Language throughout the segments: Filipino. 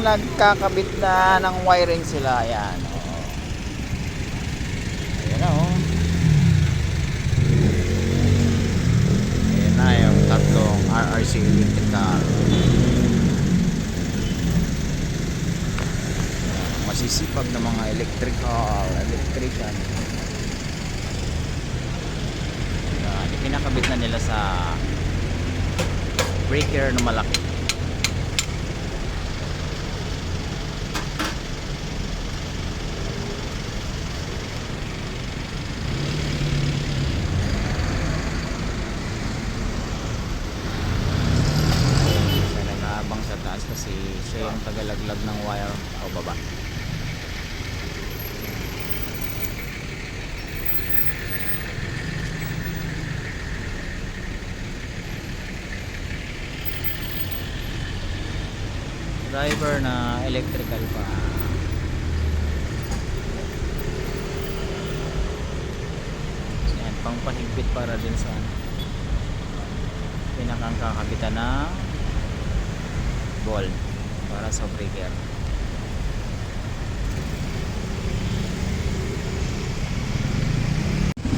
nagkakabit na ng wiring sila. Ayan. Oh. Ayan na oh. Ayan na yung tatlong RRC electrical. Masisipag na mga electrician. Ayan, ipinakabit na nila sa breaker na malaki. Sa taas kasi siya yung tagalaglag ng wire o baba. Driver na electrical pa. Yan, pangpahigpit para din sa pinakang kakabitan ng ball para sa breaker.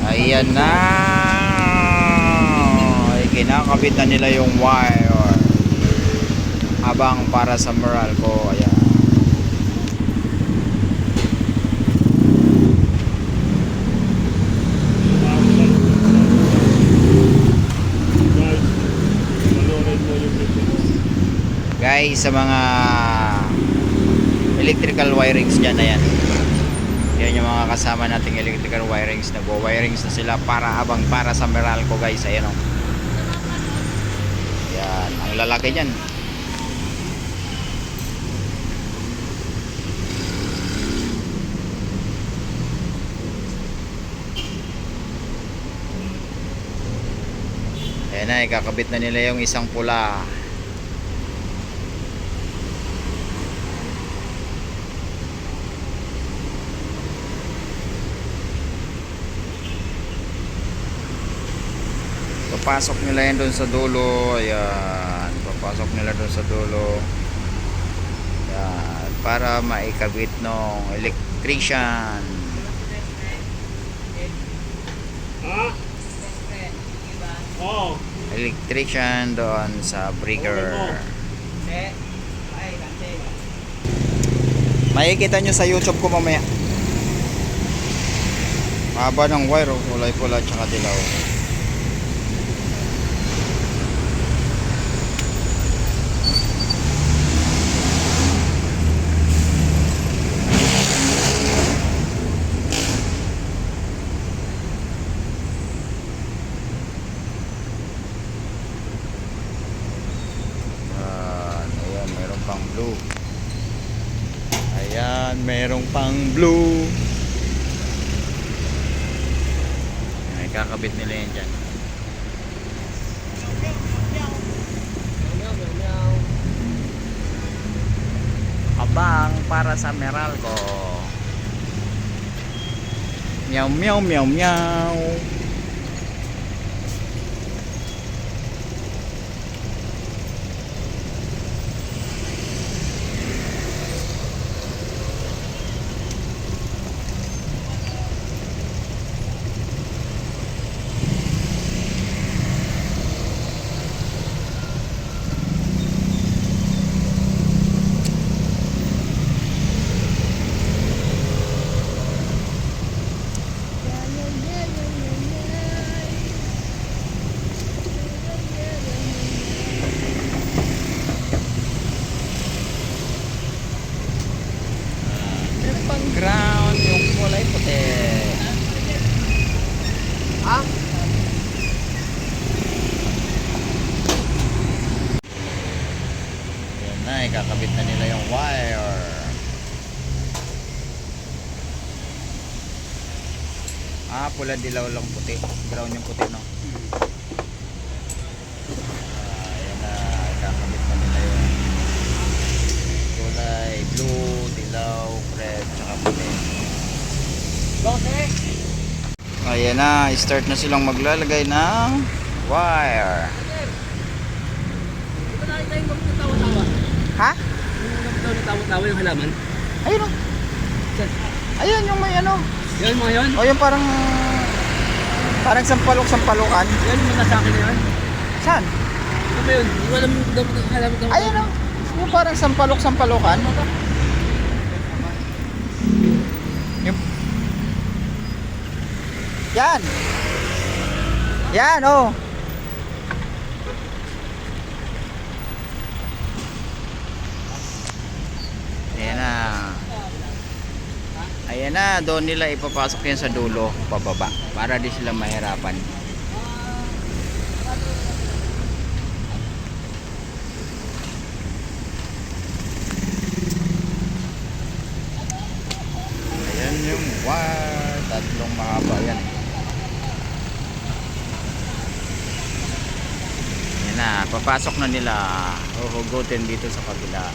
Ayan na, kinakabit na nila yung wire habang para sa Meralco. Ayan. Guys, sa mga electrical wirings dyan, ayan, yan yung mga kasama nating electrical wirings. Nagwo-wirings na sila para abang para sa Meralco guys. Ayan o, yan, ang lalaki dyan. Ayan na, ikakabit na nila yung isang pula. Papasok nila yan doon sa dulo. Ayan, papasok nila doon sa dulo. Ayan, para maikabit ng electrician. Electrician doon sa breaker. Makikita nyo sa YouTube ko mamaya. Haba ng wire, kulay pula tsaka dilaw. Pang blue. Ayan, merong pang blue. Ay, kakabit nila yan dyan. Abang para sa Meralco. Meow meow meow meow. Ground yung kulay puti. Yan na, ikakabit na nila yung wire. Pula dilaw lang puti. Ground yung puti, no? Yan na, ikakabit na nila yung kulay blue, dilaw, red, tsaka puti. Ayan na, start na silang maglalagay ng wire. Ha? ano, tawa-tawa yung halaman. Ayun o. Saan? Ayun yung may ano. Yan mga yan. O yung parang sampalok-sampalukan. Yan yung mga sa akin na yan. Saan? Ano ba yun? Hindi ko alam yung halaman. Ayun o. Yung parang sampalok-sampalukan. Yung... Yan. Yan o. Ayan na. Ayan na, doon nila ipapasok yan sa dulo, pababa, para di sila mahirapan. Ayan yung tatlong mahaba yan. Ayan na, papasok na nila, huhugutin dito sa kabila.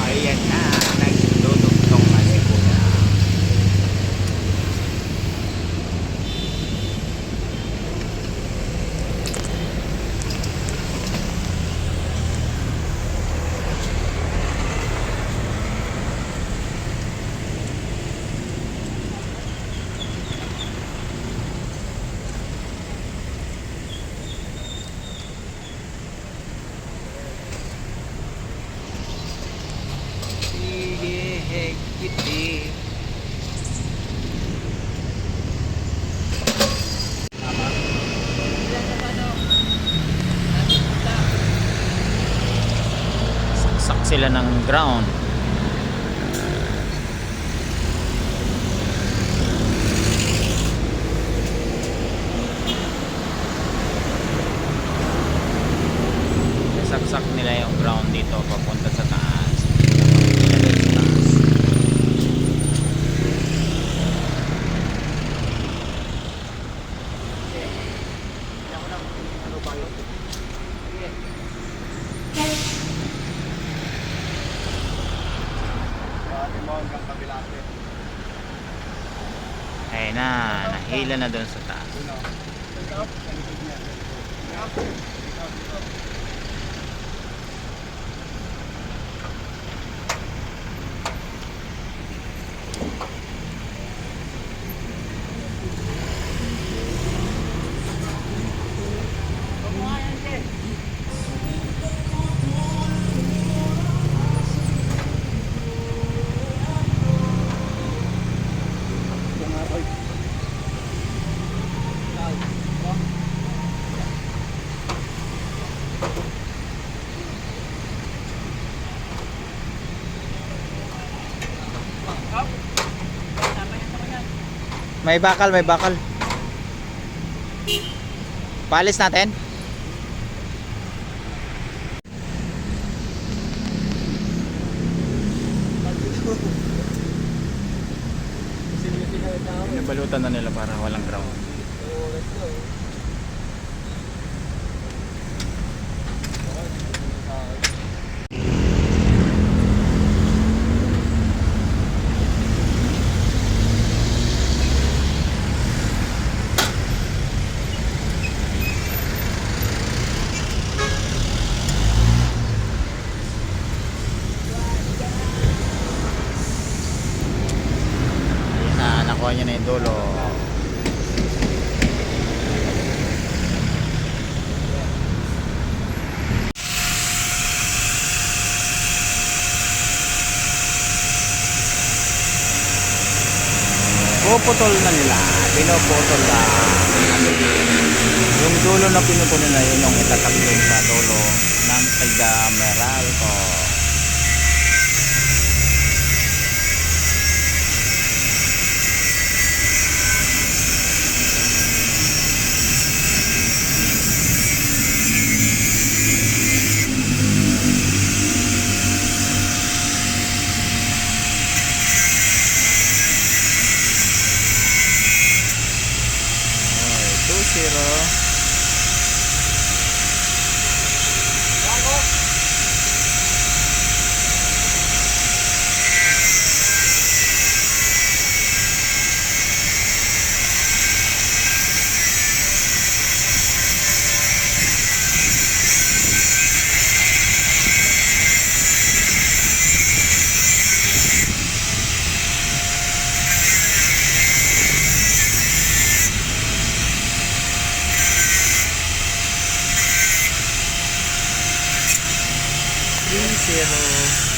Ayan na, nagdudugtong na si Kuya. Sige, hekiti. Saksak sila ng ground. Saksak nila yung ground dito papunta sa taas. Ayun na, nahila na doon sa taas. May bakal, may bakal. Paalis natin. Nabalutan na nila para walang ground. Nakuha niya na yung dulo. Puputol na nila. Pinuputol na. Yung dulo na pinutol nila, yun yung itatagdon sa dulo ng Tiga Meralco. 0.